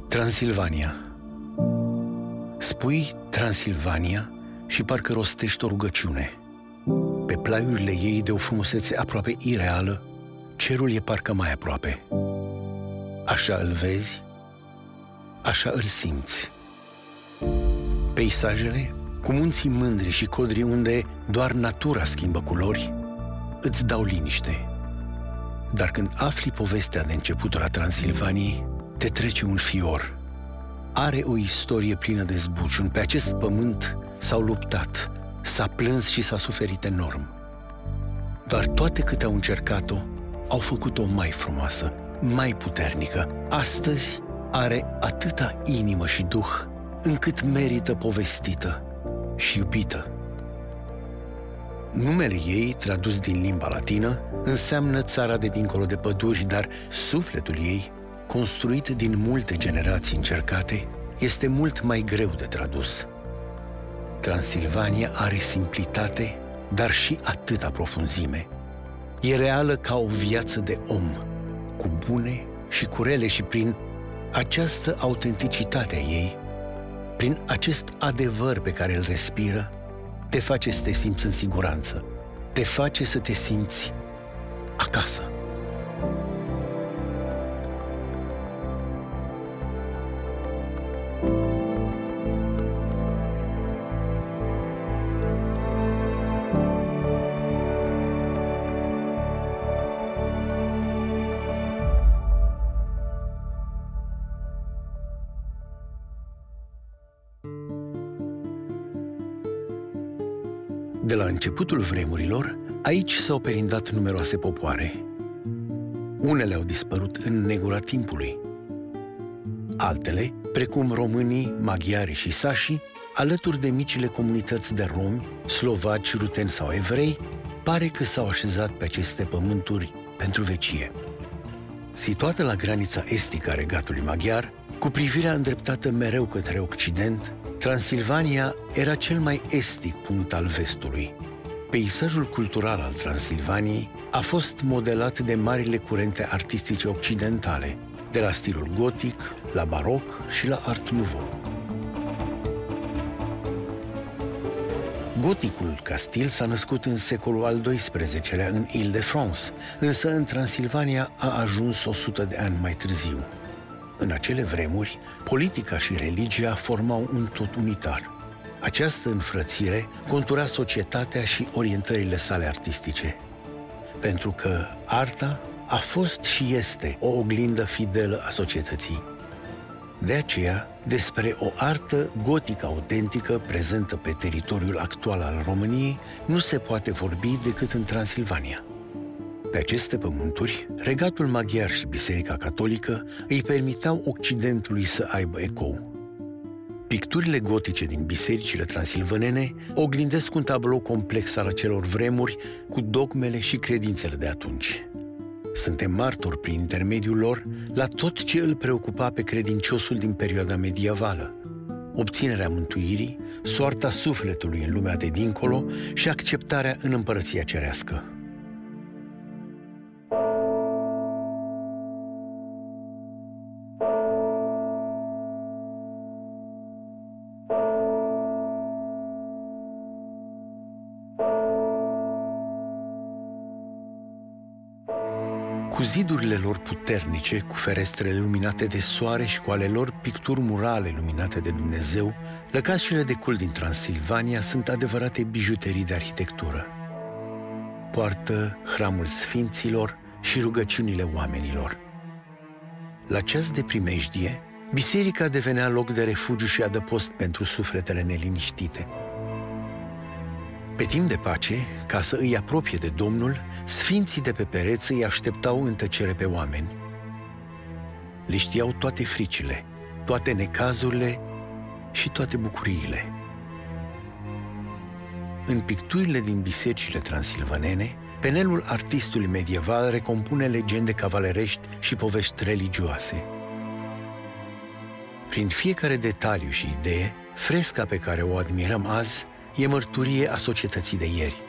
Transilvania. Spui Transilvania și parcă rostești o rugăciune. Pe plaiurile ei, de o frumusețe aproape ireală, cerul e parcă mai aproape. Așa îl vezi, așa îl simți. Peisajele, cu munții mândri și codri unde doar natura schimbă culori, îți dau liniște. Dar când afli povestea de începutul a Transilvaniei, te trece un fior. Are o istorie plină de zbuciuni. Pe acest pământ s-au luptat, s-a plâns și s-a suferit enorm. Doar toate câte au încercat-o, au făcut-o mai frumoasă, mai puternică. Astăzi are atâta inimă și duh, încât merită povestită și iubită. Numele ei, tradus din limba latină, înseamnă țara de dincolo de păduri, dar sufletul ei, construit din multe generații încercate, este mult mai greu de tradus. Transilvania are simplitate, dar și atâta profunzime. E reală ca o viață de om, cu bune și cu rele, și prin această autenticitate a ei, prin acest adevăr pe care îl respiră, te face să te simți în siguranță, te face să te simți acasă. De la începutul vremurilor, aici s-au perindat numeroase popoare. Unele au dispărut în negura timpului. Altele, precum românii, maghiari și sașii, alături de micile comunități de romi, slovaci, ruteni sau evrei, pare că s-au așezat pe aceste pământuri pentru vecie. Situată la granița estică a regatului maghiar, cu privirea îndreptată mereu către Occident, Transilvania era cel mai estic punct al vestului. Peisajul cultural al Transilvaniei a fost modelat de marile curente artistice occidentale, de la stilul gotic, la baroc și la art nouveau. Goticul ca stil s-a născut în secolul al XII-lea în Île-de-France, însă în Transilvania a ajuns 100 de ani mai târziu. În acele vremuri, politica și religia formau un tot unitar. Această înfrățire contura societatea și orientările sale artistice. Pentru că arta a fost și este o oglindă fidelă a societății. De aceea, despre o artă gotică autentică prezentă pe teritoriul actual al României nu se poate vorbi decât în Transilvania. Pe aceste pământuri, regatul maghiar și Biserica Catolică îi permiteau Occidentului să aibă ecou. Picturile gotice din bisericile transilvanene oglindesc un tablou complex al acelor vremuri cu dogmele și credințele de atunci. Suntem martori prin intermediul lor la tot ce îl preocupa pe credinciosul din perioada medievală: obținerea mântuirii, soarta sufletului în lumea de dincolo și acceptarea în împărăția cerească. Cu zidurile lor puternice, cu ferestrele luminate de soare și cu ale lor picturi murale luminate de Dumnezeu, lăcașele de cult din Transilvania sunt adevărate bijuterii de arhitectură. Poartă hramul sfinților și rugăciunile oamenilor. La ceas de primejdie, biserica devenea loc de refugiu și adăpost pentru sufletele neliniștite. Pe timp de pace, ca să îi apropie de Domnul, sfinții de pe pereți îi așteptau în tăcere pe oameni. Le știau toate fricile, toate necazurile și toate bucuriile. În picturile din bisericile transilvanene, penelul artistului medieval recompune legende cavalerești și povești religioase. Prin fiecare detaliu și idee, fresca pe care o admirăm azi e mărturie a societății de ieri.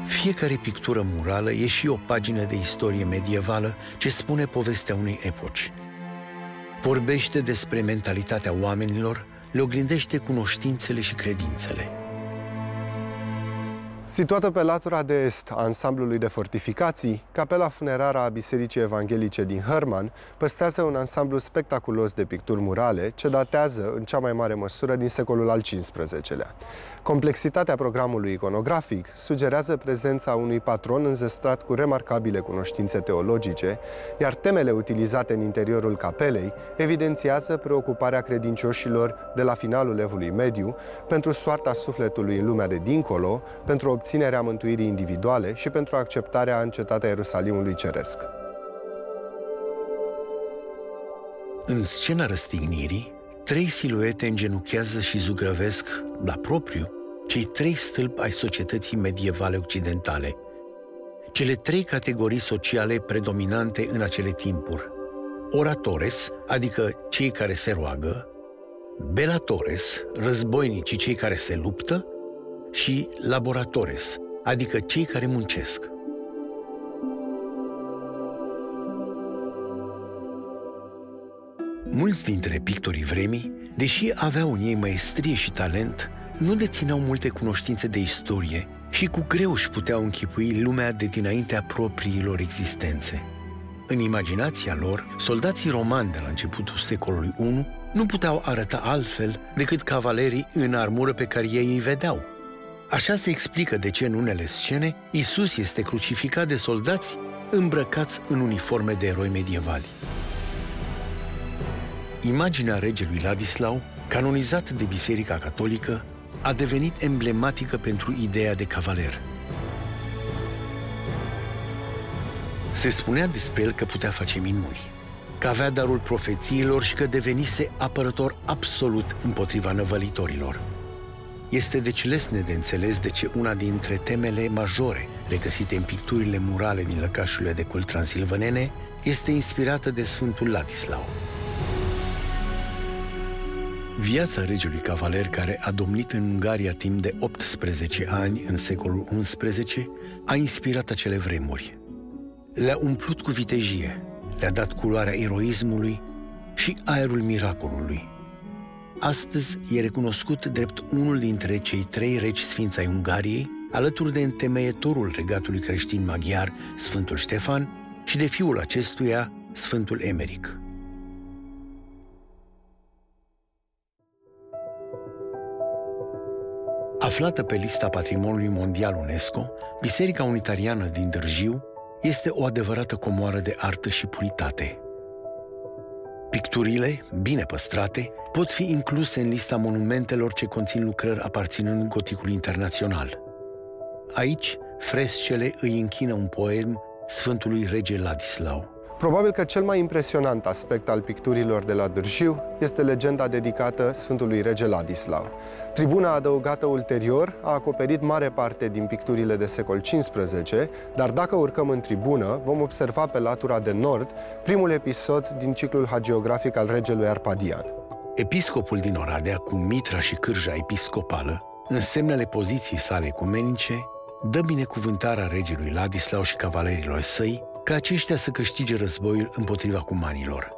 Fiecare pictură murală e și o pagină de istorie medievală ce spune povestea unei epoci. Vorbește despre mentalitatea oamenilor, le oglindește cunoștințele și credințele. Situată pe latura de est a ansamblului de fortificații, capela funerară a Bisericii Evanghelice din Herman păstrează un ansamblu spectaculos de picturi murale ce datează în cea mai mare măsură din secolul al XV-lea. Complexitatea programului iconografic sugerează prezența unui patron înzestrat cu remarcabile cunoștințe teologice, iar temele utilizate în interiorul capelei evidențiază preocuparea credincioșilor de la finalul Evului Mediu pentru soarta sufletului în lumea de dincolo, pentru obținerea mântuirii individuale și pentru acceptarea în cetatea Ierusalimului Ceresc. În scena răstignirii, 3 siluete îngenuchează și zugrăvesc, la propriu, cei 3 stâlpi ai societății medievale occidentale. Cele 3 categorii sociale predominante în acele timpuri. Oratores, adică cei care se roagă, belatores, războinicii, cei care se luptă, și laboratores, adică cei care muncesc. Mulți dintre pictorii vremii, deși aveau în ei maestrie și talent, nu dețineau multe cunoștințe de istorie și cu greu își puteau închipui lumea de dinaintea propriilor existențe. În imaginația lor, soldații romani de la începutul secolului I nu puteau arăta altfel decât cavalerii în armură pe care ei îi vedeau. Așa se explică de ce în unele scene Iisus este crucificat de soldați îmbrăcați în uniforme de eroi medievali. Imaginea regelui Ladislau, canonizat de Biserica Catolică, a devenit emblematică pentru ideea de cavaler. Se spunea despre el că putea face minuni, că avea darul profețiilor și că devenise apărător absolut împotriva năvălitorilor. Este deci lesne de înțeles de ce una dintre temele majore regăsite în picturile murale din lăcașurile de cult transilvanene este inspirată de Sfântul Ladislau. Viața regelui cavaler, care a domnit în Ungaria timp de 18 ani în secolul XI, a inspirat acele vremuri. Le-a umplut cu vitejie, le-a dat culoarea eroismului și aerul miracolului. Astăzi e recunoscut drept unul dintre cei 3 regi sfinți ai Ungariei, alături de întemeietorul regatului creștin maghiar, Sfântul Ștefan, și de fiul acestuia, Sfântul Emeric. Aflată pe lista Patrimoniului Mondial UNESCO, Biserica Unitariană din Dârjiu este o adevărată comoară de artă și puritate. Picturile, bine păstrate, pot fi incluse în lista monumentelor ce conțin lucrări aparținând goticului internațional. Aici, frescele îi închină un poem Sfântului Rege Ladislau. Probabil că cel mai impresionant aspect al picturilor de la Dârjiu este legenda dedicată Sfântului Rege Ladislau. Tribuna adăugată ulterior a acoperit mare parte din picturile de secol XV, dar dacă urcăm în tribună, vom observa pe latura de nord primul episod din ciclul hagiografic al regelui Arpadian. Episcopul din Oradea, cu mitra și cârja episcopală, în semnele poziției sale ecumenice, dă binecuvântarea regelui Ladislau și cavalerilor săi ca aceștia să câștige războiul împotriva cumanilor.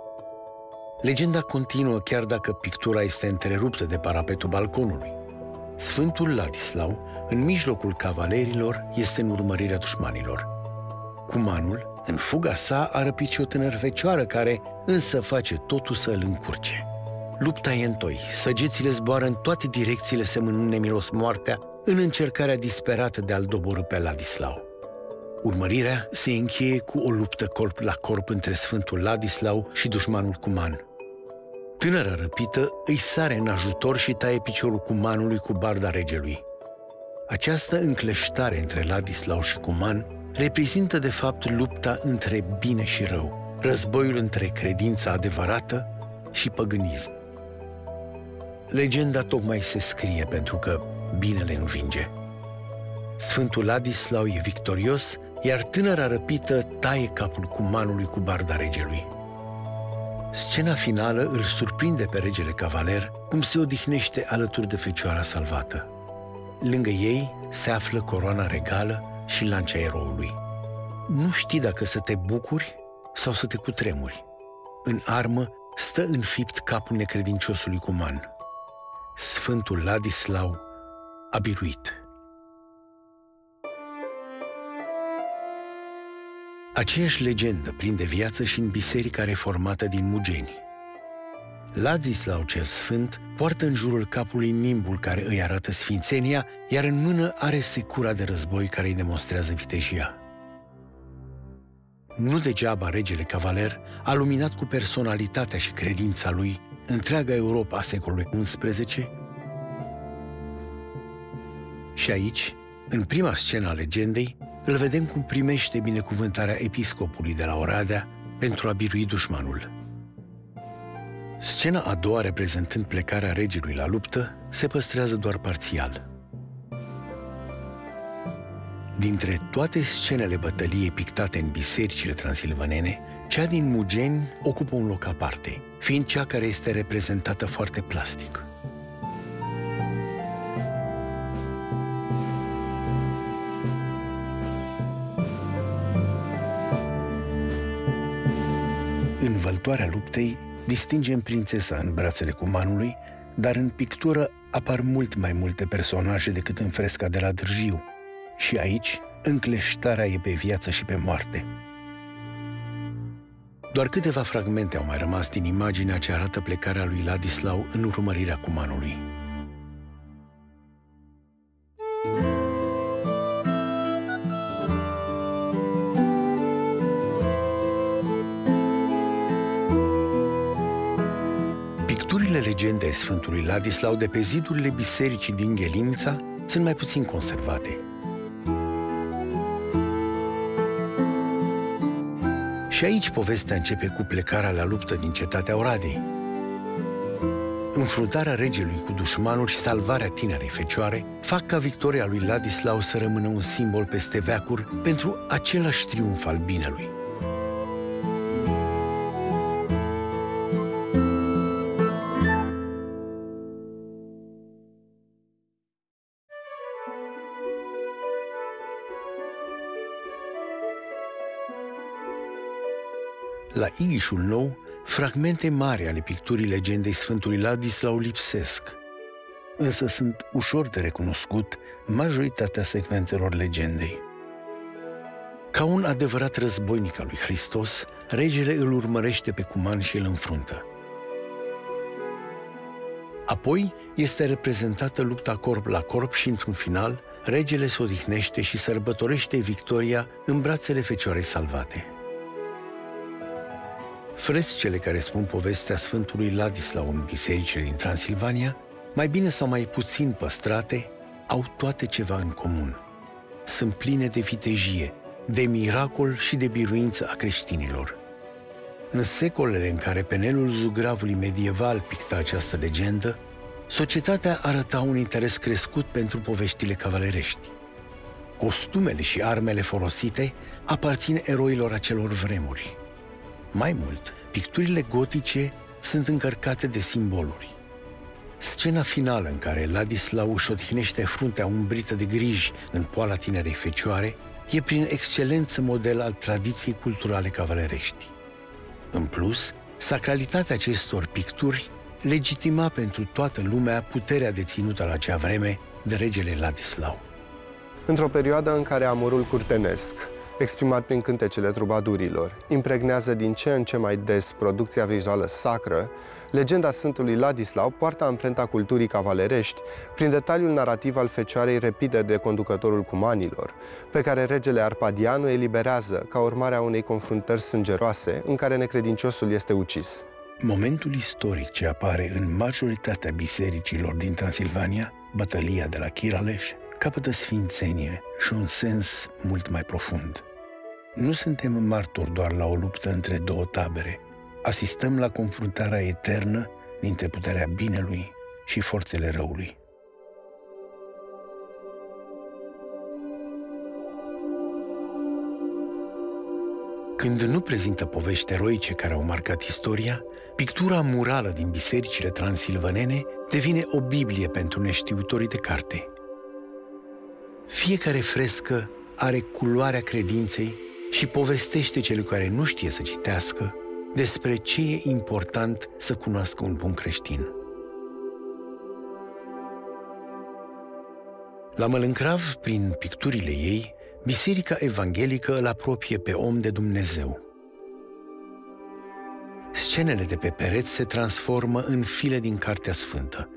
Legenda continuă chiar dacă pictura este întreruptă de parapetul balconului. Sfântul Ladislau, în mijlocul cavalerilor, este în urmărirea dușmanilor. Cumanul, în fuga sa, a răpit și o tânără fecioară care însă face totul să îl încurce. Lupta e întoi, săgețile zboară în toate direcțiile semănând nemilos moartea în încercarea disperată de a-l doborî pe Ladislau. Urmărirea se încheie cu o luptă corp la corp între Sfântul Ladislau și dușmanul cuman. Tânăra răpită îi sare în ajutor și taie piciorul cumanului cu barda regelui. Această încleștare între Ladislau și cuman reprezintă de fapt lupta între bine și rău, războiul între credința adevărată și păgânism. Legenda tocmai se scrie pentru că binele învinge. Sfântul Ladislau e victorios, iar tânăra răpită taie capul cumanului cu barda regelui. Scena finală îl surprinde pe regele cavaler cum se odihnește alături de fecioara salvată. Lângă ei se află coroana regală și lancea eroului. Nu știi dacă să te bucuri sau să te cutremuri. În armă stă înfipt capul necredinciosului cuman. Sfântul Ladislau a biruit. Aceeași legendă prinde viață și în biserica reformată din Mugeni. Ladislau cel Sfânt poartă în jurul capului nimbul care îi arată sfințenia, iar în mână are secura de război care îi demonstrează vitejia. Nu degeaba regele cavaler a luminat cu personalitatea și credința lui întreaga Europa a secolului XI. Și aici, în prima scenă a legendei, îl vedem cum primește binecuvântarea episcopului de la Oradea pentru a birui dușmanul. Scena a doua, reprezentând plecarea regelui la luptă, se păstrează doar parțial. Dintre toate scenele bătăliei pictate în bisericile transilvanene, cea din Mugeni ocupă un loc aparte, fiind cea care este reprezentată foarte plastic. În văltoarea luptei distingem prințesa în brațele cumanului, dar în pictură apar mult mai multe personaje decât în fresca de la Dârjiu. Și aici, încleștarea e pe viață și pe moarte. Doar câteva fragmente au mai rămas din imaginea ce arată plecarea lui Ladislau în urmărirea cumanului. Picturile legendei Sfântului Ladislau de pe zidurile bisericii din Ghelimța sunt mai puțin conservate. Și aici povestea începe cu plecarea la luptă din cetatea Oradei. Înfruntarea regelui cu dușmanul și salvarea tinerei fecioare fac ca victoria lui Ladislau să rămână un simbol peste veacuri pentru același triumf al binelui. La Ighișul Nou, fragmente mari ale picturii legendei Sfântului Ladislau lipsesc, însă sunt ușor de recunoscut majoritatea secvențelor legendei. Ca un adevărat războinic al lui Hristos, regele îl urmărește pe cuman și îl înfruntă. Apoi este reprezentată lupta corp la corp și, într-un final, regele se odihnește și sărbătorește victoria în brațele fecioarei salvate. Frescele care spun povestea Sfântului Ladislau în bisericile din Transilvania, mai bine sau mai puțin păstrate, au toate ceva în comun. Sunt pline de vitejie, de miracol și de biruință a creștinilor. În secolele în care penelul zugravului medieval picta această legendă, societatea arăta un interes crescut pentru poveștile cavalerești. Costumele și armele folosite aparțin eroilor acelor vremuri. Mai mult, picturile gotice sunt încărcate de simboluri. Scena finală în care Ladislau își odihnește fruntea umbrită de griji în poala tinerei fecioare e prin excelență model al tradiției culturale cavalerești. În plus, sacralitatea acestor picturi legitima pentru toată lumea puterea deținută la acea vreme de regele Ladislau. Într-o perioadă în care amorul curtenesc, exprimat prin cântecele trubadurilor, impregnează din ce în ce mai des producția vizuală sacră, legenda Sfântului Ladislau poartă amprenta culturii cavalerești prin detaliul narrativ al fecioarei răpite de conducătorul cumanilor, pe care regele Arpadian o eliberează ca urmare a unei confruntări sângeroase în care necredinciosul este ucis. Momentul istoric ce apare în majoritatea bisericilor din Transilvania, bătălia de la Chiraleș, capătă sfințenie și un sens mult mai profund. Nu suntem martori doar la o luptă între două tabere. Asistăm la confruntarea eternă dintre puterea binelui și forțele răului. Când nu prezintă povești eroice care au marcat istoria, pictura murală din bisericile transilvanene devine o Biblie pentru neștiutorii de carte. Fiecare frescă are culoarea credinței și povestește celui care nu știe să citească despre ce e important să cunoască un bun creștin. La Mălâncrav, prin picturile ei, Biserica Evanghelică îl apropie pe om de Dumnezeu. Scenele de pe pereți se transformă în fire din Cartea Sfântă.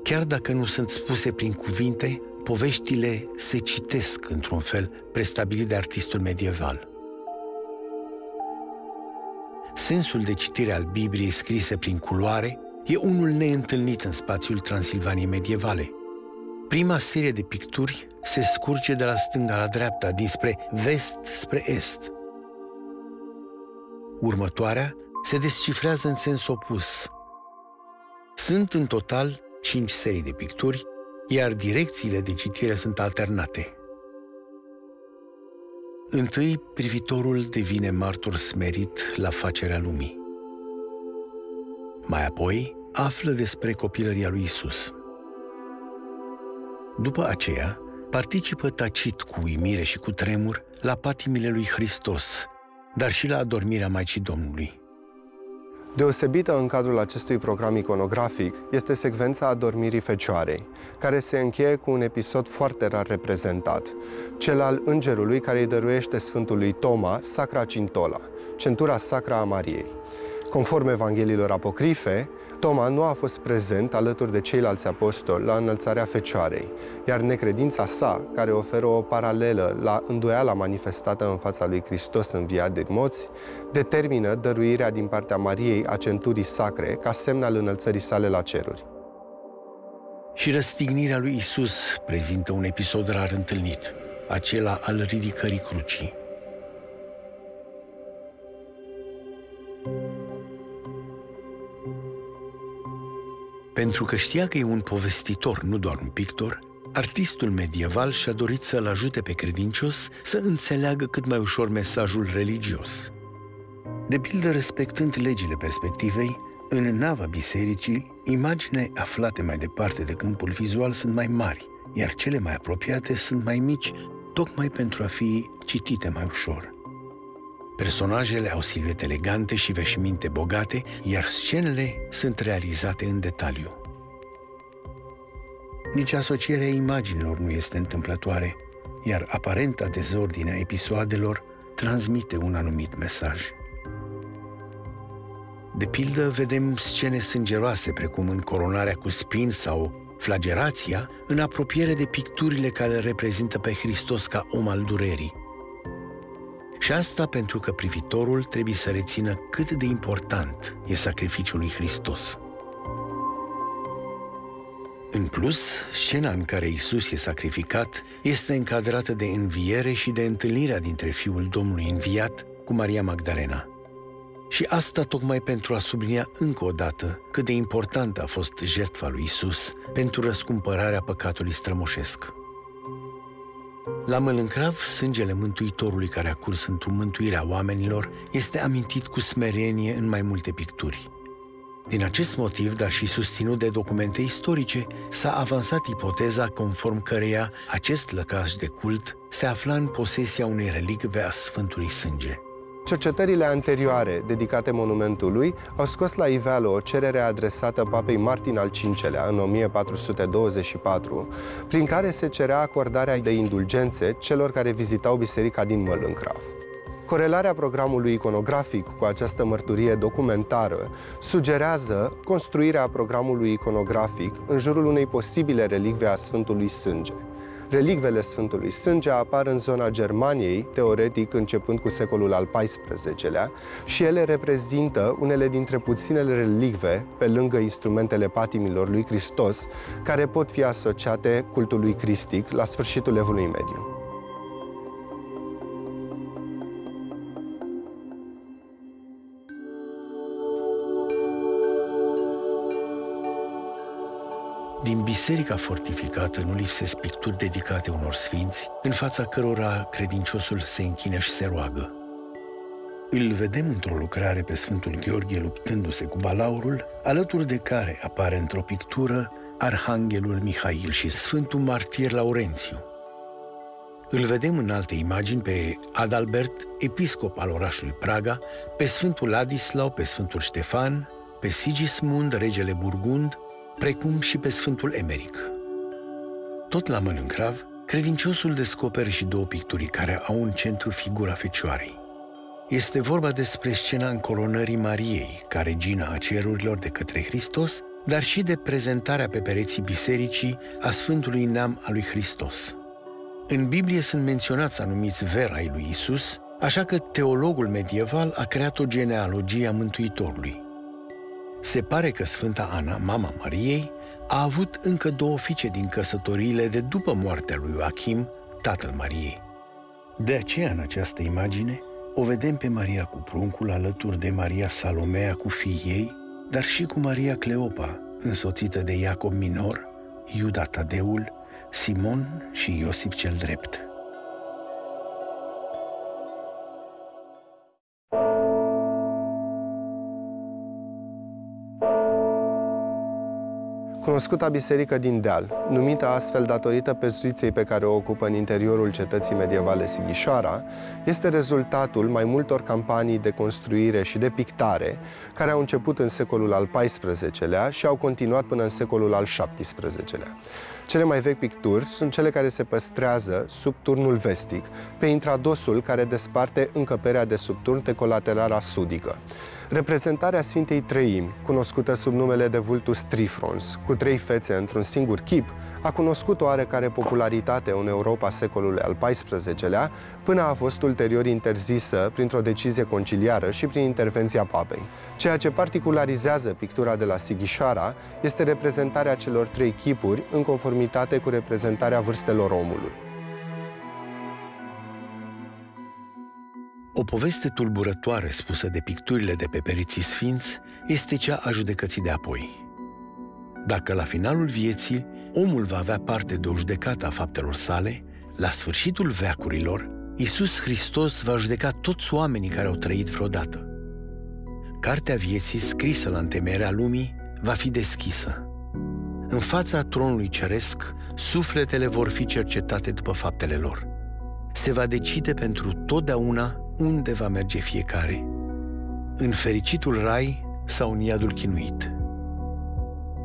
Chiar dacă nu sunt spuse prin cuvinte, poveștile se citesc într-un fel prestabilit de artistul medieval. Sensul de citire al Bibliei scrise prin culoare e unul neîntâlnit în spațiul Transilvaniei medievale. Prima serie de picturi se scurge de la stânga la dreapta, dinspre vest spre est. Următoarea se descifrează în sens opus. Sunt în total 5 serii de picturi, iar direcțiile de citire sunt alternate. Întâi, privitorul devine martor smerit la facerea lumii. Mai apoi, află despre copilăria lui Isus. După aceea, participă tacit, cu uimire și cu tremur, la patimile lui Hristos, dar și la adormirea Maicii Domnului. Deosebită în cadrul acestui program iconografic este secvența adormirii Fecioarei, care se încheie cu un episod foarte rar reprezentat, cel al îngerului care îi dăruiește Sfântului Toma Sacra Cintola, centura sacra a Mariei. Conform Evangheliilor apocrife, Toma nu a fost prezent alături de ceilalți apostoli la înălțarea Fecioarei, iar necredința sa, care oferă o paralelă la îndoiala manifestată în fața lui Hristos înviat din morți, determină dăruirea din partea Mariei a centurii sacre ca semn al înălțării sale la ceruri. Și răstignirea lui Isus prezintă un episod rar întâlnit, acela al ridicării crucii. Pentru că știa că e un povestitor, nu doar un pictor, artistul medieval și-a dorit să-l ajute pe credincios să înțeleagă cât mai ușor mesajul religios. De pildă, respectând legile perspectivei, în nava bisericii, imaginile aflate mai departe de câmpul vizual sunt mai mari, iar cele mai apropiate sunt mai mici, tocmai pentru a fi citite mai ușor. Personajele au siluete elegante și veșminte bogate, iar scenele sunt realizate în detaliu. Nici asocierea imaginilor nu este întâmplătoare, iar aparenta dezordine a episoadelor transmite un anumit mesaj. De pildă, vedem scene sângeroase, precum în coronarea cu spini sau flagerația, în apropiere de picturile care reprezintă pe Hristos ca om al durerii. Și asta pentru că privitorul trebuie să rețină cât de important e sacrificiul lui Hristos. În plus, scena în care Isus e sacrificat este încadrată de înviere și de întâlnirea dintre Fiul Domnului înviat cu Maria Magdalena. Și asta tocmai pentru a sublinia încă o dată cât de importantă a fost jertfa lui Isus pentru răscumpărarea păcatului strămoșesc. La Mălâncrav, sângele Mântuitorului care a curs într-o mântuire a oamenilor este amintit cu smerenie în mai multe picturi. Din acest motiv, dar și susținut de documente istorice, s-a avansat ipoteza conform căreia acest lăcaș de cult se afla în posesia unei relicve a Sfântului Sânge. Cercetările anterioare dedicate monumentului au scos la iveală o cerere adresată papei Martin al V-lea în 1424, prin care se cerea acordarea de indulgențe celor care vizitau biserica din Mălâncrav. Corelarea programului iconografic cu această mărturie documentară sugerează construirea programului iconografic în jurul unei posibile relicve a Sfântului Sânge. Relicvele Sfântului Sânge apar în zona Germaniei, teoretic începând cu secolul al XIV-lea, și ele reprezintă unele dintre puținele relicve, pe lângă instrumentele patimilor lui Hristos, care pot fi asociate cultului cristic la sfârșitul Evului Mediu. Din biserica fortificată nu lipsesc picturi dedicate unor sfinți, în fața cărora credinciosul se închină și se roagă. Îl vedem într-o lucrare pe Sfântul Gheorghe luptându-se cu balaurul, alături de care apare într-o pictură Arhanghelul Mihail și Sfântul Martir Laurențiu. Îl vedem în alte imagini pe Adalbert episcop al orașului Praga, pe Sfântul Ladislau, pe Sfântul Ștefan, pe Sigismund, regele Burgund, precum și pe Sfântul Emeric. Tot la Mălâncrav, credinciosul descoperă și două picturi care au în centru figura Fecioarei. Este vorba despre scena încoronării Mariei, ca regina a cerurilor de către Hristos, dar și de prezentarea pe pereții bisericii a Sfântului Neam al lui Hristos. În Biblie sunt menționați anumiți veri ai lui Isus, așa că teologul medieval a creat o genealogie a Mântuitorului. Se pare că Sfânta Ana, mama Mariei, a avut încă două fiice din căsătoriile de după moartea lui Ioachim, tatăl Mariei. De aceea, în această imagine, o vedem pe Maria cu pruncul alături de Maria Salomea cu fiii ei, dar și cu Maria Cleopa, însoțită de Iacob Minor, Iuda Tadeul, Simon și Iosif cel Drept. Cunoscuta biserică din deal, numită astfel datorită pezuiței pe care o ocupă în interiorul cetății medievale Sighișoara, este rezultatul mai multor campanii de construire și de pictare care au început în secolul al XIV-lea și au continuat până în secolul al XVII-lea. Cele mai vechi picturi sunt cele care se păstrează sub turnul vestic, pe intradosul care desparte încăperea de sub turn de colaterala sudică. Reprezentarea Sfintei Treimi, cunoscută sub numele de Vultus Trifrons, cu trei fețe într-un singur chip, a cunoscut o oarecare popularitate în Europa secolului al XIV-lea, până a fost ulterior interzisă printr-o decizie conciliară și prin intervenția papei. Ceea ce particularizează pictura de la Sighișoara este reprezentarea celor trei chipuri în conformitate cu reprezentarea vârstelor omului. O poveste tulburătoare spusă de picturile de pe pereții sfinți este cea a judecății de apoi. Dacă la finalul vieții omul va avea parte de o judecată a faptelor sale, la sfârșitul veacurilor, Iisus Hristos va judeca toți oamenii care au trăit vreodată. Cartea vieții, scrisă la întemeierea lumii, va fi deschisă. În fața tronului ceresc, sufletele vor fi cercetate după faptele lor. Se va decide pentru totdeauna unde va merge fiecare, în fericitul rai sau în iadul chinuit.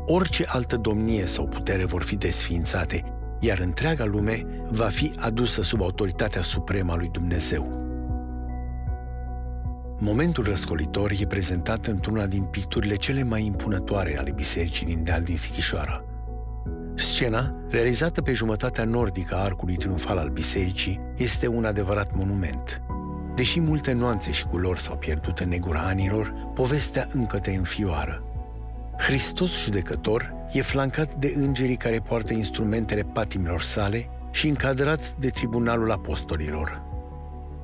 Orice altă domnie sau putere vor fi desființate, iar întreaga lume va fi adusă sub autoritatea supremă a lui Dumnezeu. Momentul răscolitor e prezentat într-una din picturile cele mai impunătoare ale bisericii din deal din Sighișoara. Scena, realizată pe jumătatea nordică a arcului triumfal al bisericii, este un adevărat monument. Deși multe nuanțe și culori s-au pierdut în negura anilor, povestea încă te înfioară. Hristos judecător e flancat de îngerii care poartă instrumentele patimilor sale și încadrat de tribunalul apostolilor.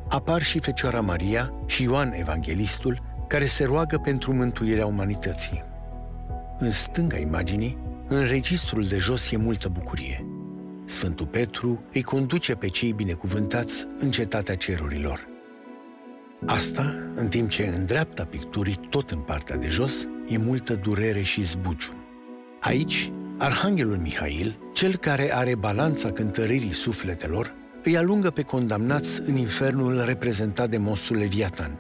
Apar și Fecioara Maria și Ioan Evanghelistul, care se roagă pentru mântuirea umanității. În stânga imaginii, în registrul de jos e multă bucurie. Sfântul Petru îi conduce pe cei binecuvântați în cetatea cerurilor. Asta, în timp ce în dreapta picturii, tot în partea de jos, e multă durere și zbucium. Aici, Arhanghelul Mihail, cel care are balanța cântăririi sufletelor, îi alungă pe condamnați în infernul reprezentat de monstrul Leviatan.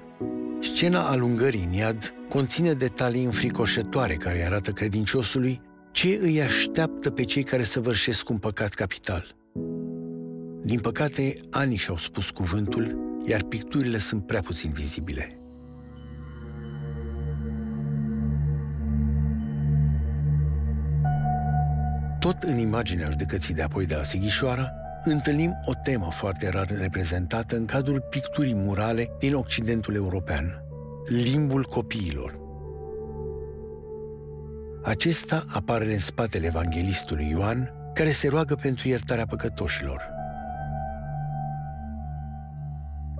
Scena alungării în iad conține detalii înfricoșătoare care arată credinciosului ce îi așteaptă pe cei care săvârșesc un păcat capital. Din păcate, anii și-au spus cuvântul, iar picturile sunt prea puțin vizibile. Tot în imaginea judecății de apoi de la Sighișoara, întâlnim o temă foarte rar reprezentată în cadrul picturii murale din Occidentul european, limbul copiilor. Acesta apare în spatele evanghelistului Ioan, care se roagă pentru iertarea păcătoșilor.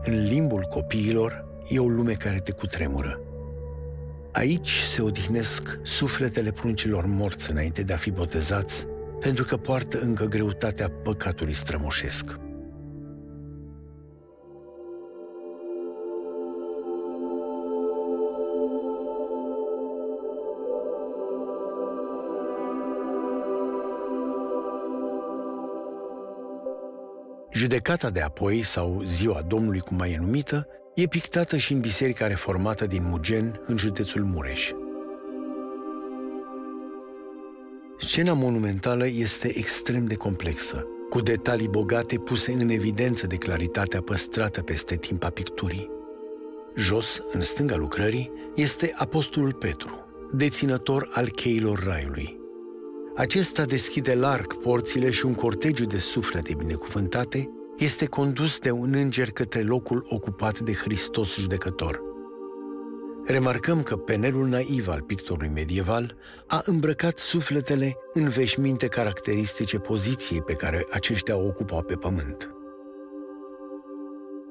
În limbul copiilor e o lume care te cutremură. Aici se odihnesc sufletele pruncilor morți înainte de a fi botezați, pentru că poartă încă greutatea păcatului strămoșesc. Judecata de apoi, sau Ziua Domnului, cum mai e numită, e pictată și în Biserica Reformată din Mugen, în județul Mureș. Scena monumentală este extrem de complexă, cu detalii bogate puse în evidență de claritatea păstrată peste timp a picturii. Jos, în stânga lucrării, este Apostolul Petru, deținător al cheilor Raiului. Acesta deschide larg porțile și un cortegiu de suflete binecuvântate este condus de un înger către locul ocupat de Hristos judecător. Remarcăm că penelul naiv al pictorului medieval a îmbrăcat sufletele în veșminte caracteristice poziției pe care aceștia o ocupau pe pământ.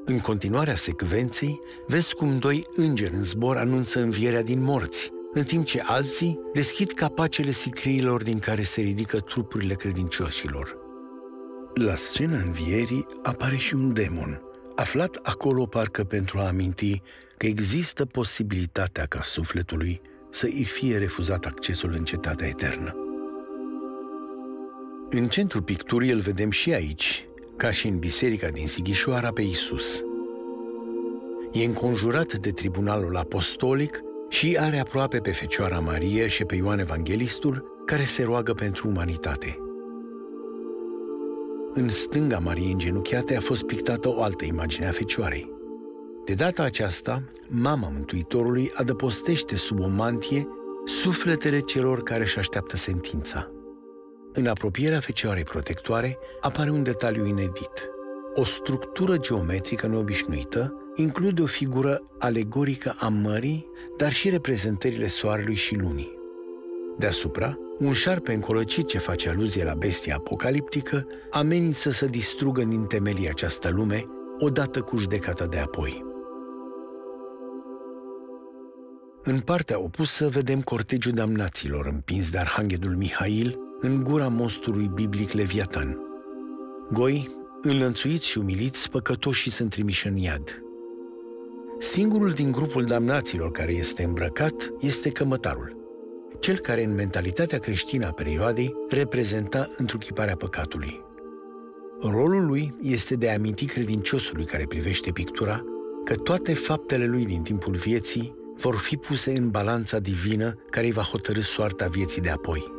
În continuarea secvenței, vezi cum doi îngeri în zbor anunță învierea din morți, în timp ce alții deschid capacele sicriilor din care se ridică trupurile credincioșilor. La scena învierii apare și un demon, aflat acolo parcă pentru a aminti că există posibilitatea ca sufletului să îi fie refuzat accesul în cetatea eternă. În centrul picturii îl vedem și aici, ca și în biserica din Sighișoara, pe Iisus. E înconjurat de tribunalul apostolic și are aproape pe Fecioara Marie și pe Ioan Evanghelistul, care se roagă pentru umanitate. În stânga Mariei îngenunchiate a fost pictată o altă imagine a Fecioarei. De data aceasta, mama Mântuitorului adăpostește sub o mantie sufletele celor care își așteaptă sentința. În apropierea Fecioarei protectoare apare un detaliu inedit. O structură geometrică neobișnuită include o figură alegorică a mării, dar și reprezentările soarelui și lunii. Deasupra, un șarpe încolăcit ce face aluzie la bestia apocaliptică amenință să distrugă din temelii această lume, odată cu judecata de apoi. În partea opusă vedem cortegiul damnaților împins de arhanghelul Mihail în gura monstrului biblic Leviatan. Goi, înlănțuiți și umiliți, păcătoșii sunt trimiși în iad. Singurul din grupul damnaților care este îmbrăcat este cămătarul, cel care în mentalitatea creștină a perioadei reprezenta întruchiparea păcatului. Rolul lui este de a aminti credinciosului care privește pictura că toate faptele lui din timpul vieții vor fi puse în balanța divină care îi va hotărî soarta vieții de apoi.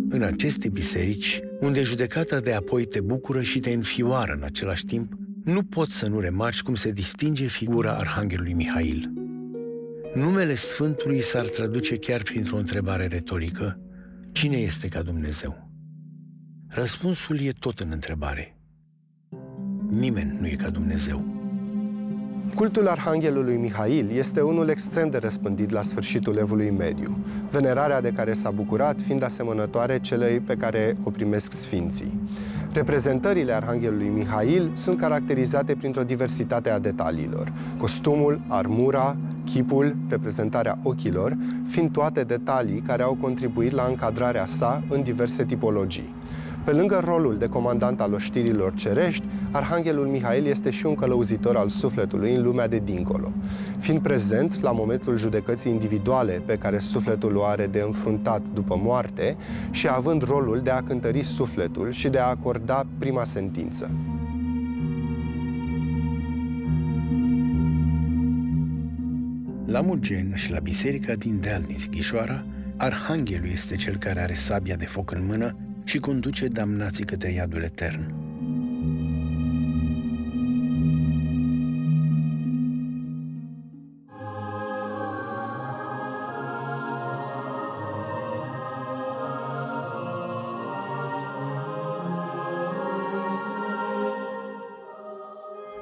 În aceste biserici, unde judecata de apoi te bucură și te înfioară în același timp, nu poți să nu remarci cum se distinge figura arhanghelului Mihail. Numele Sfântului s-ar traduce chiar printr-o întrebare retorică: cine este ca Dumnezeu? Răspunsul e tot în întrebare. Nimeni nu e ca Dumnezeu. Cultul arhanghelului Mihail este unul extrem de răspândit la sfârșitul Evului Mediu, venerarea de care s-a bucurat fiind asemănătoare celei pe care o primesc sfinții. Reprezentările arhanghelului Mihail sunt caracterizate printr-o diversitate a detaliilor. Costumul, armura, chipul, reprezentarea ochilor, fiind toate detalii care au contribuit la încadrarea sa în diverse tipologii. Pe lângă rolul de comandant al oștirilor cerești, arhanghelul Mihail este și un călăuzitor al sufletului în lumea de dincolo, fiind prezent la momentul judecății individuale pe care sufletul o are de înfruntat după moarte și având rolul de a cântări sufletul și de a acorda prima sentință. La Mugen și la biserica din Deal din Sighișoara, arhanghelul este cel care are sabia de foc în mână și conduce damnații către iadul etern.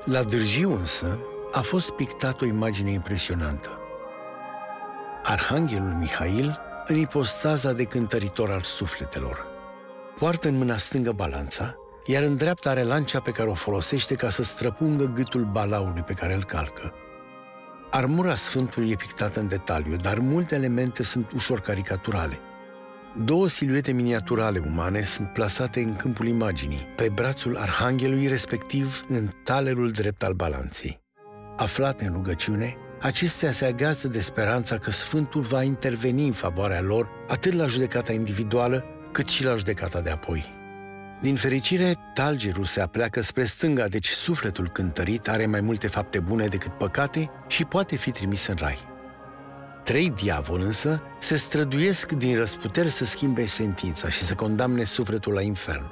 La Dârjiu însă a fost pictată o imagine impresionantă. Arhanghelul Mihail în ipostaza de cântăritor al sufletelor. Poartă în mâna stângă balanța, iar în dreapta are lancea pe care o folosește ca să străpungă gâtul balaului pe care îl calcă. Armura Sfântului e pictată în detaliu, dar multe elemente sunt ușor caricaturale. Două siluete miniaturale umane sunt plasate în câmpul imaginii, pe brațul arhanghelului, respectiv în talerul drept al balanței. Aflate în rugăciune, acestea se agață de speranța că Sfântul va interveni în favoarea lor, atât la judecata individuală, cât și la judecata de apoi. Din fericire, talgerul se apleacă spre stânga, deci sufletul cântărit are mai multe fapte bune decât păcate și poate fi trimis în rai. 3 diavoli însă se străduiesc din răsputeri să schimbe sentința și să condamne sufletul la infern.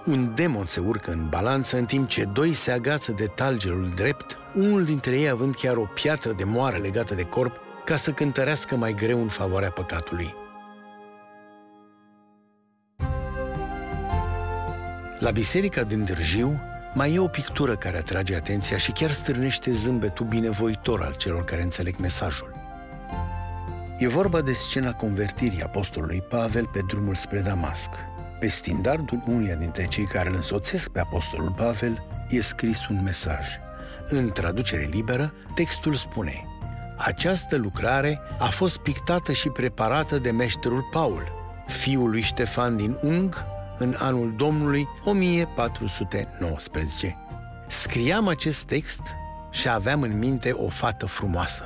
Un demon se urcă în balanță, în timp ce 2 se agață de talgerul drept, unul dintre ei având chiar o piatră de moară legată de corp, ca să cântărească mai greu în favoarea păcatului. La biserica din Dârjiu mai e o pictură care atrage atenția și chiar stârnește zâmbetul binevoitor al celor care înțeleg mesajul. E vorba de scena convertirii apostolului Pavel pe drumul spre Damasc. Pe stindardul unuia dintre cei care îl însoțesc pe apostolul Pavel e scris un mesaj. În traducere liberă, textul spune: această lucrare a fost pictată și preparată de meșterul Paul, fiul lui Ștefan din Ung, în anul Domnului 1419. Scriam acest text și aveam în minte o fată frumoasă.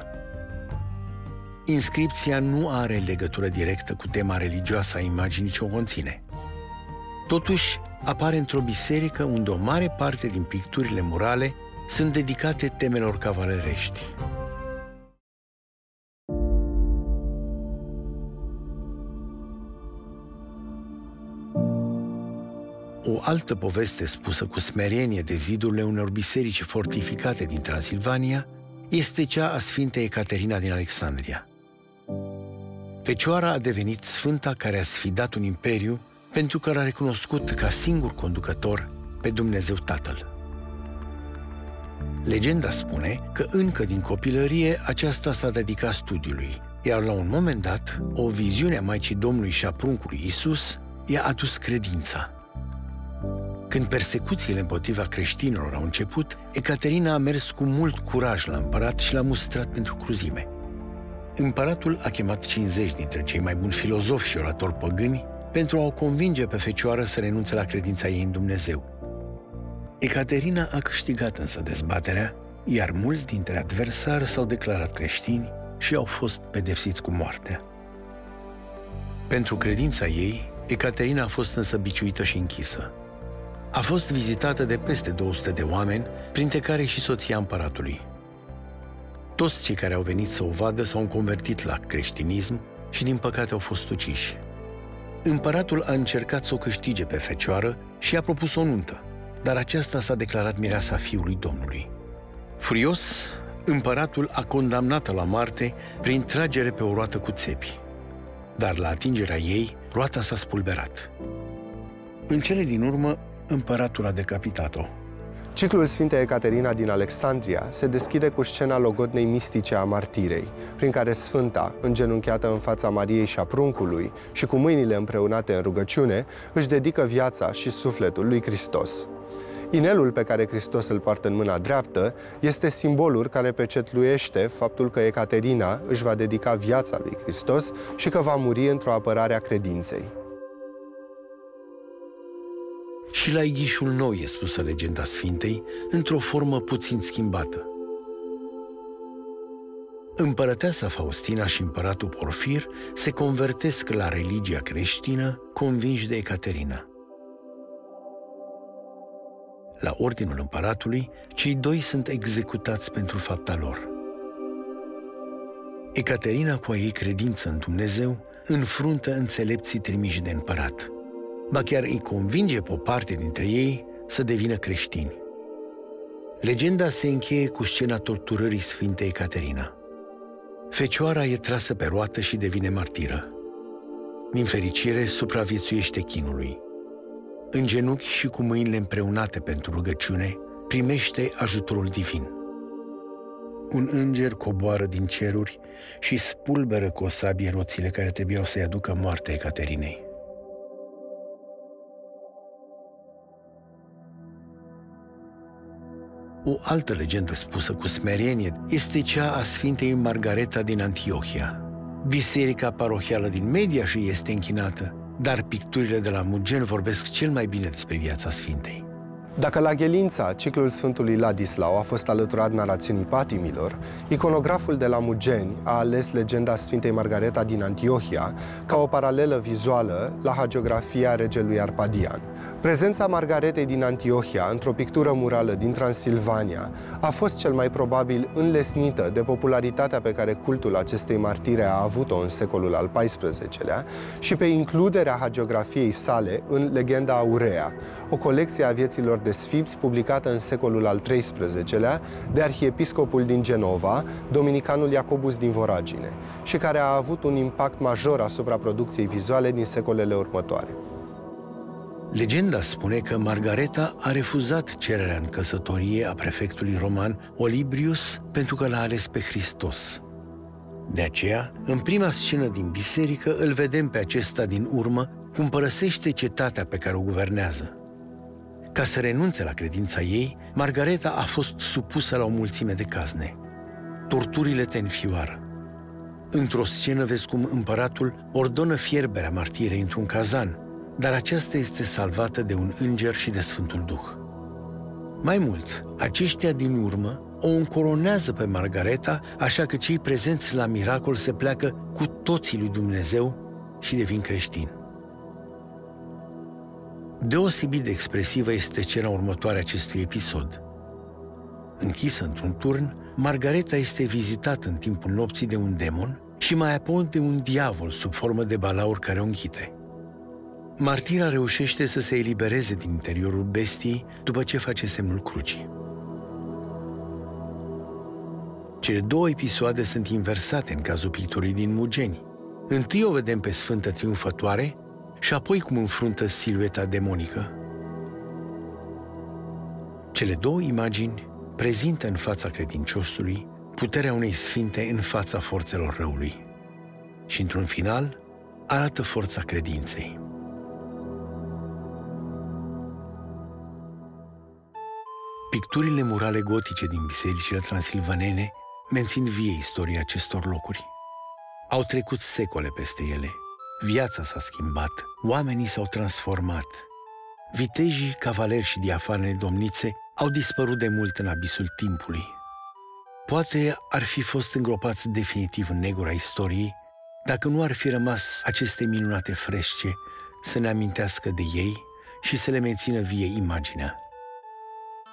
Inscripția nu are legătură directă cu tema religioasă a imaginii ce o conține. Totuși, apare într-o biserică unde o mare parte din picturile murale sunt dedicate temelor cavalerești. O altă poveste spusă cu smerenie de zidurile unor biserici fortificate din Transilvania este cea a Sfintei Ecaterina din Alexandria. Fecioara a devenit sfânta care a sfidat un imperiu pentru că l-a recunoscut ca singur conducător pe Dumnezeu Tatăl. Legenda spune că încă din copilărie aceasta s-a dedicat studiului, iar la un moment dat, o viziune a Maicii Domnului și a pruncului Iisus i-a adus credința. Când persecuțiile împotriva creștinilor au început, Ecaterina a mers cu mult curaj la împărat și l-a mustrat pentru cruzime. Împăratul a chemat 50 dintre cei mai buni filozofi și oratori păgâni pentru a o convinge pe fecioară să renunțe la credința ei în Dumnezeu. Ecaterina a câștigat însă dezbaterea, iar mulți dintre adversari s-au declarat creștini și au fost pedepsiți cu moartea. Pentru credința ei, Ecaterina a fost însă biciuită și închisă. A fost vizitată de peste 200 de oameni, printre care și soția împăratului. Toți cei care au venit să o vadă s-au convertit la creștinism și, din păcate, au fost uciși. Împăratul a încercat să o câștige pe fecioară și i-a propus o nuntă, dar aceasta s-a declarat mireasa fiului Domnului. Furios, împăratul a condamnat-o la moarte prin tragere pe o roată cu țepi. Dar la atingerea ei, roata s-a spulberat. În cele din urmă, împăratul a decapitat-o. Ciclul Sfintei Ecaterina din Alexandria se deschide cu scena logodnei mistice a martirei, prin care Sfânta, îngenunchiată în fața Mariei și a pruncului și cu mâinile împreunate în rugăciune, își dedică viața și sufletul lui Hristos. Inelul pe care Hristos îl poartă în mâna dreaptă este simbolul care pecetluiește faptul că Ecaterina își va dedica viața lui Hristos și că va muri într-o apărare a credinței. Și la Ighișul Nou e spusă legenda Sfintei, într-o formă puțin schimbată. Împărăteasa Faustina și împăratul Porfir se convertesc la religia creștină, convinși de Ecaterina. La ordinul împăratului, cei 2 sunt executați pentru fapta lor. Ecaterina, cu a ei credință în Dumnezeu, înfruntă înțelepții trimiși de împărat. Ba chiar îi convinge pe o parte dintre ei să devină creștini. Legenda se încheie cu scena torturării Sfintei Ecaterina. Fecioara e trasă pe roată și devine martiră. Din fericire, supraviețuiește chinului. În genunchi și cu mâinile împreunate pentru rugăciune, primește ajutorul divin. Un înger coboară din ceruri și spulberă cu o sabie roțile care trebuiau să-i aducă moartea Ecaterinei. O altă legendă spusă cu smerenie este cea a Sfintei Margareta din Antiohia. Biserica parohială din Mediaș este închinată, dar picturile de la Mugen vorbesc cel mai bine despre viața Sfintei. Dacă la Ghelința, ciclul Sfântului Ladislau a fost alăturat narațiunii patimilor, iconograful de la Mugeni a ales legenda Sfintei Margareta din Antiohia ca o paralelă vizuală la hagiografia regelui Arpadian. Prezența Margaretei din Antiohia într-o pictură murală din Transilvania a fost cel mai probabil înlesnită de popularitatea pe care cultul acestei martire a avut-o în secolul al XIV-lea și pe includerea hagiografiei sale în Legenda Aurea, o colecție a vieților de sfinți publicată în secolul al XIII-lea de arhiepiscopul din Genova, dominicanul Iacobus din Voragine, și care a avut un impact major asupra producției vizuale din secolele următoare. Legenda spune că Margareta a refuzat cererea în căsătorie a prefectului roman Olibrius pentru că l-a ales pe Hristos. De aceea, în prima scenă din biserică, îl vedem pe acesta din urmă cum părăsește cetatea pe care o guvernează. Ca să renunțe la credința ei, Margareta a fost supusă la o mulțime de cazne. Torturile te înfioară. Într-o scenă vezi cum împăratul ordonă fierberea martirei într-un cazan, dar aceasta este salvată de un înger și de Sfântul Duh. Mai mult, aceștia din urmă o încoronează pe Margareta, așa că cei prezenți la miracol se pleacă cu toții lui Dumnezeu și devin creștini. Deosebit de expresivă este scena următoare acestui episod. Închisă într-un turn, Margareta este vizitată în timpul nopții de un demon și mai apoi de un diavol sub formă de balaur care o înghite. Martira reușește să se elibereze din interiorul bestiei după ce face semnul crucii. Cele două episoade sunt inversate în cazul picturii din Mugeni. Întâi o vedem pe Sfântă triumfătoare și apoi cum înfruntă silueta demonică. Cele două imagini prezintă în fața credinciosului puterea unei sfinte în fața forțelor răului și, într-un final, arată forța credinței. Picturile murale gotice din bisericile transilvanene mențin vie istoria acestor locuri. Au trecut secole peste ele. Viața s-a schimbat, oamenii s-au transformat. Vitejii, cavaleri și diafane domnițe au dispărut de mult în abisul timpului. Poate ar fi fost îngropați definitiv în negura istoriei dacă nu ar fi rămas aceste minunate fresce să ne amintească de ei și să le mențină vie imaginea.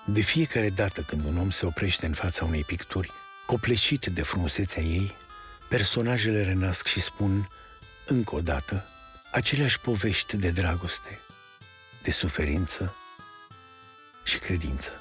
De fiecare dată când un om se oprește în fața unei picturi, copleșit de frumusețea ei, personajele renasc și spun, încă o dată, aceleași povești de dragoste, de suferință și credință.